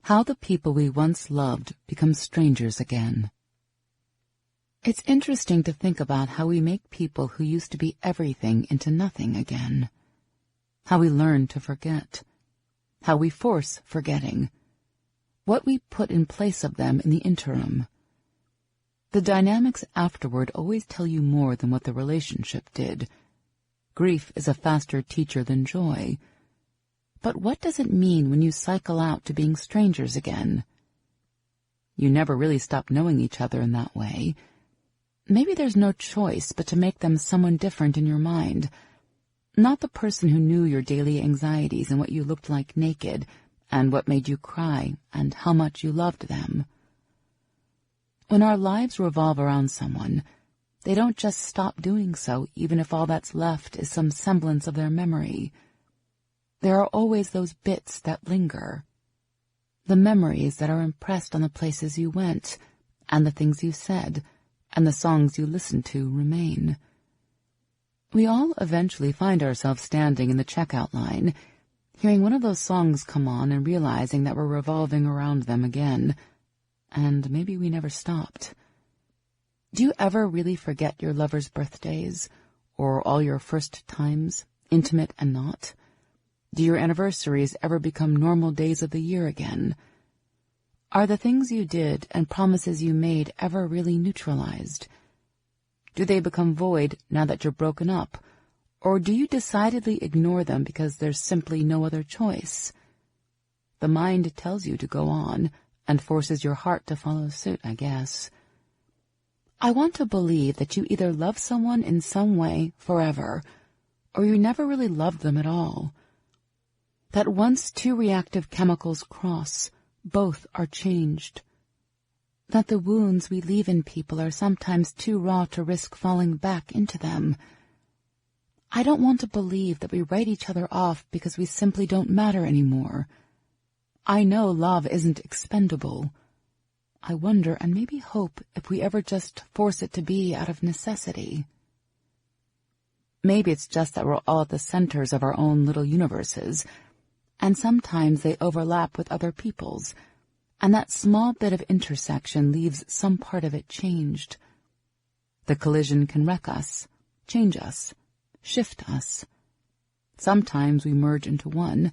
How the people we once loved become strangers again. It's interesting to think about how we make people who used to be everything into nothing again. How we learn to forget. How we force forgetting. What we put in place of them in the interim. The dynamics afterward always tell you more than what the relationship did. Grief is a faster teacher than joy. But what does it mean when you cycle out to being strangers again? You never really stop knowing each other in that way. Maybe there's no choice but to make them someone different in your mind. Not the person who knew your daily anxieties and what you looked like naked, and what made you cry, and how much you loved them. When our lives revolve around someone, they don't just stop doing so even if all that's left is some semblance of their memory. There are always those bits that linger. The memories that are impressed on the places you went, and the things you said, and the songs you listened to remain. We all eventually find ourselves standing in the checkout line, hearing one of those songs come on and realizing that we're revolving around them again, and maybe we never stopped. Do you ever really forget your lover's birthdays, or all your first times, intimate and not? Do your anniversaries ever become normal days of the year again? Are the things you did and promises you made ever really neutralized? Do they become void now that you're broken up, or do you decidedly ignore them because there's simply no other choice? The mind tells you to go on, and forces your heart to follow suit, I guess. I want to believe that you either love someone in some way forever, or you never really loved them at all. That once two reactive chemicals cross, both are changed. That the wounds we leave in people are sometimes too raw to risk falling back into them. I don't want to believe that we write each other off because we simply don't matter anymore. I know love isn't expendable. I wonder and maybe hope if we ever just force it to be out of necessity. Maybe it's just that we're all at the centers of our own little universes, and sometimes they overlap with other people's, and that small bit of intersection leaves some part of it changed. The collision can wreck us, change us, shift us. Sometimes we merge into one,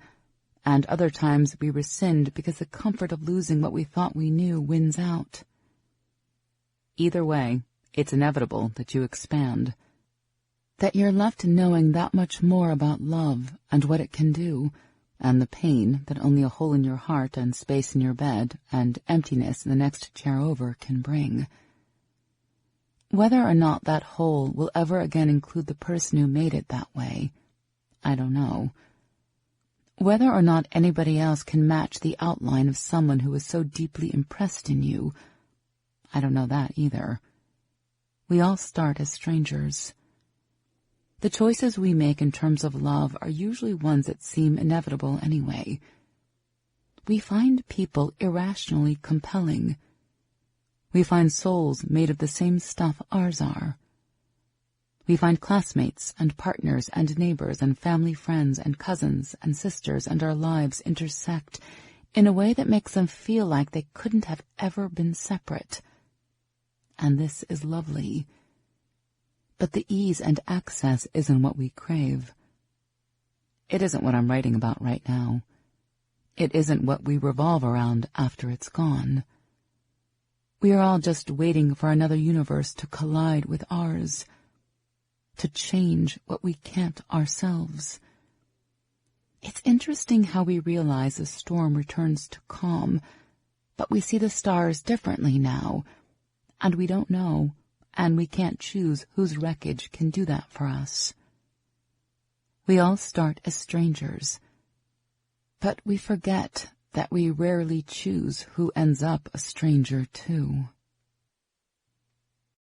and other times we rescind because the comfort of losing what we thought we knew wins out. Either way, it's inevitable that you expand, that you're left knowing that much more about love and what it can do, and the pain that only a hole in your heart and space in your bed and emptiness in the next chair over can bring. Whether or not that hole will ever again include the person who made it that way, I don't know. Whether or not anybody else can match the outline of someone who was so deeply impressed in you, I don't know that either. We all start as strangers. The choices we make in terms of love are usually ones that seem inevitable anyway. We find people irrationally compelling. We find souls made of the same stuff ours are. We find classmates and partners and neighbors and family friends and cousins and sisters, and our lives intersect in a way that makes them feel like they couldn't have ever been separate. And this is lovely. But the ease and access isn't what we crave. It isn't what I'm writing about right now. It isn't what we revolve around after it's gone. We are all just waiting for another universe to collide with ours, to change what we can't ourselves. It's interesting how we realize the storm returns to calm, but we see the stars differently now, and we don't know, and we can't choose whose wreckage can do that for us. We all start as strangers, but we forget that we rarely choose who ends up a stranger too.